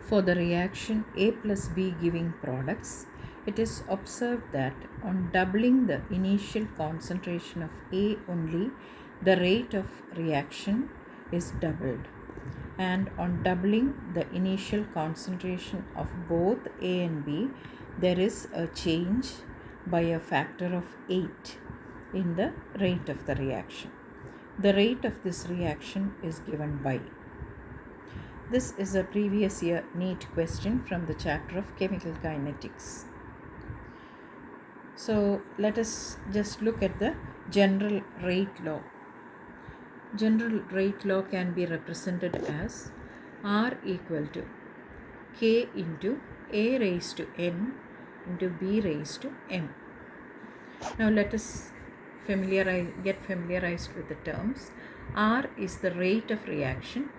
For the reaction A plus B giving products, it is observed that on doubling the initial concentration of A only, the rate of reaction is doubled. And on doubling the initial concentration of both A and B, there is a change by a factor of 8 in the rate of the reaction. The rate of this reaction is given by. This is a previous year NEET question from the chapter of chemical kinetics. So let us just look at the general rate law. General rate law can be represented as R equal to K into A raised to N into B raised to M. Now let us get familiarized with the terms. R is the rate of reaction,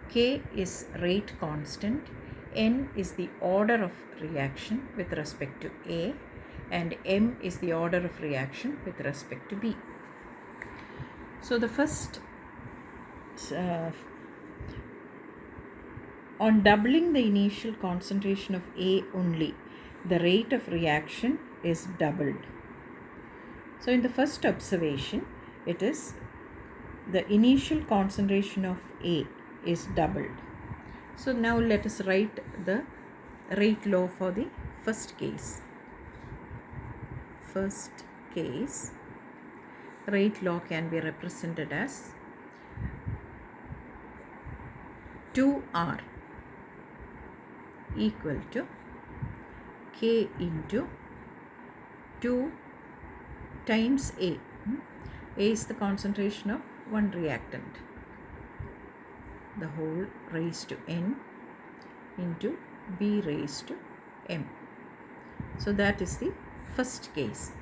K is rate constant, N is the order of reaction with respect to A, and M is the order of reaction with respect to B. So the first, on doubling the initial concentration of A only, the rate of reaction is doubled. So in the first observation, it is the initial concentration of A is doubled. So now let us write the rate law for the first case. First case, rate law can be represented as 2R equal to K into 2 times A. A is the concentration of one reactant, the whole raised to N into B raised to M. So that is the first case.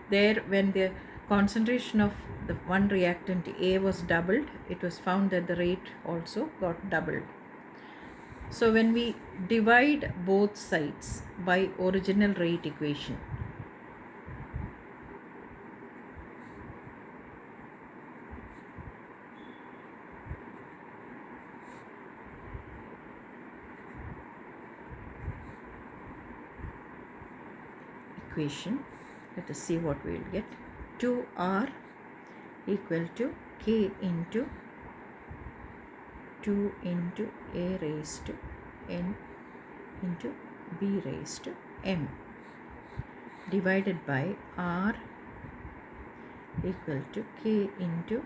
There, when the concentration of the one reactant A was doubled, it was found that the rate also got doubled. So when we divide both sides by original rate equation, let us see what we will get. 2R equal to K into 2 into A raised to N into B raised to M divided by R equal to K into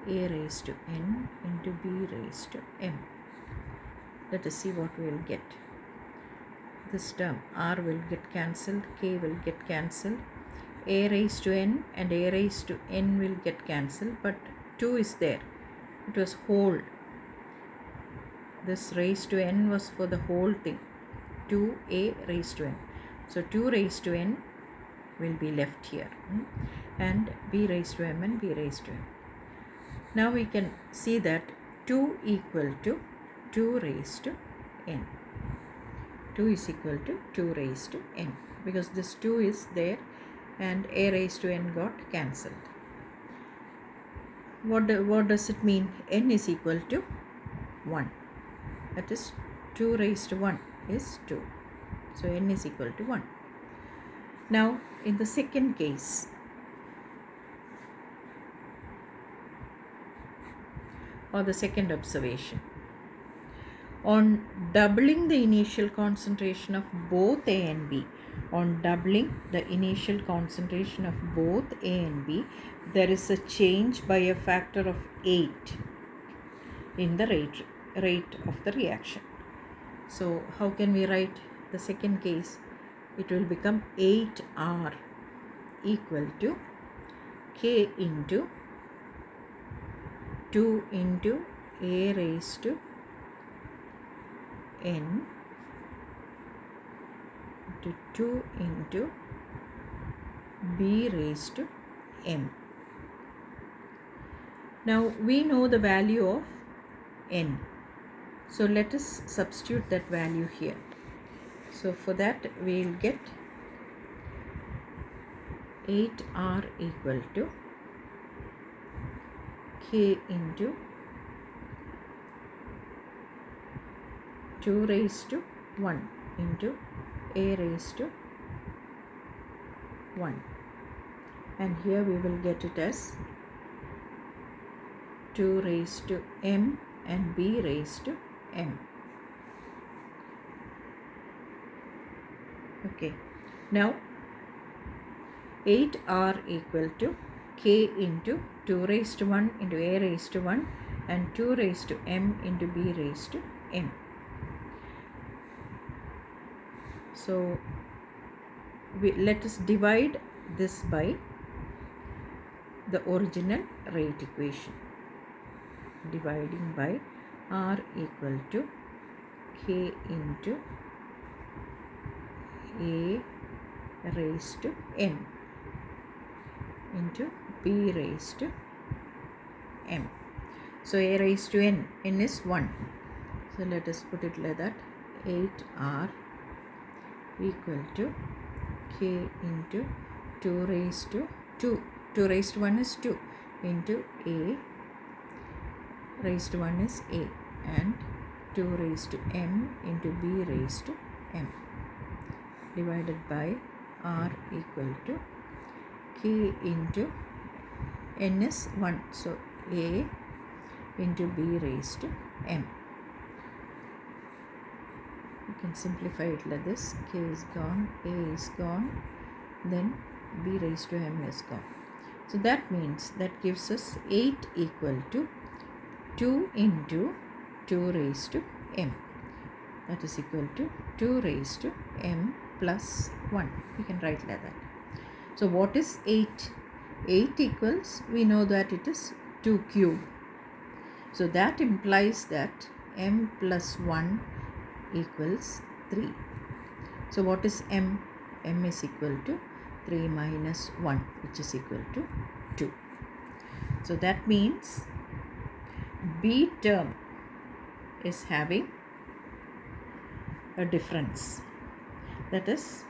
A raised to N into B raised to M. Let us see what we will get. This term R will get cancelled, K will get cancelled, A raised to N and A raised to N will get cancelled, but 2 is there. It was whole. This raised to N was for the whole thing, 2A raised to N. So 2 raised to N will be left here, and B raised to M and B raised to M. Now we can see that 2 equal to 2 raised to N. 2 is equal to 2 raised to N, because this 2 is there and A raised to N got cancelled. What does it mean? N is equal to 1. That is 2 raised to 1 is 2. So N is equal to 1. Now in the second case, or the second observation, on doubling the initial concentration of both A and B, on doubling the initial concentration of both A and B, there is a change by a factor of 8 in the rate of the reaction. So how can we write the second case? It will become 8R equal to K into 2 into A raised to N into 2 into B raised to M. Now we know the value of N. So let us substitute that value here. So for that we will get 8R equal to K into 2 raised to 1 into a raised to 1, and here we will get it as 2 raised to m and b raised to m. Okay, now 8 are equal to k into 2 raised to 1 into a raised to 1 and 2 raised to m into b raised to m. So let us divide this by the original rate equation. Dividing by r equal to k into a raised to n into b raised to m. So a raised to n is 1. So let us put it like that. 8r equal to k into 2 raised to 2. 2 raised to 1 is 2 into a raised to 1 is a, and 2 raised to m into b raised to m, divided by r equal to k into n is 1, so a into b raised to m. You can simplify it like this. K is gone, a is gone, then b raised to m is gone. So that means that gives us 8 equal to 2 into 2 raised to m. That is equal to 2 raised to m plus 1. We can write like that. So what is 8? 8 equals, we know that it is 2 cube. So that implies that m plus 1 equals 3. So what is m? M is equal to 3 minus 1, which is equal to 2. So that means b term is having a difference. That is,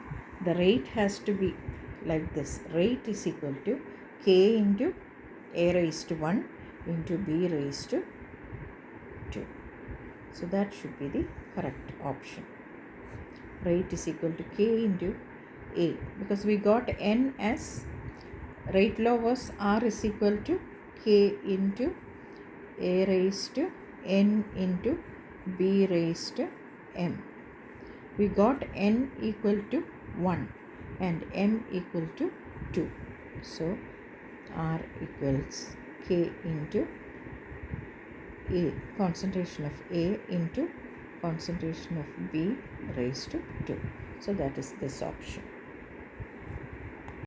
the rate has to be like this. Rate is equal to k into a raised to 1 into b raised to 2. So that should be the correct option. Rate is equal to k into a, because we got n as rate law was r is equal to k into a raised to n into b raised to m. We got n equal to 1 and m equal to 2. So r equals k into a, concentration of a into concentration of b raised to 2. So that is this option.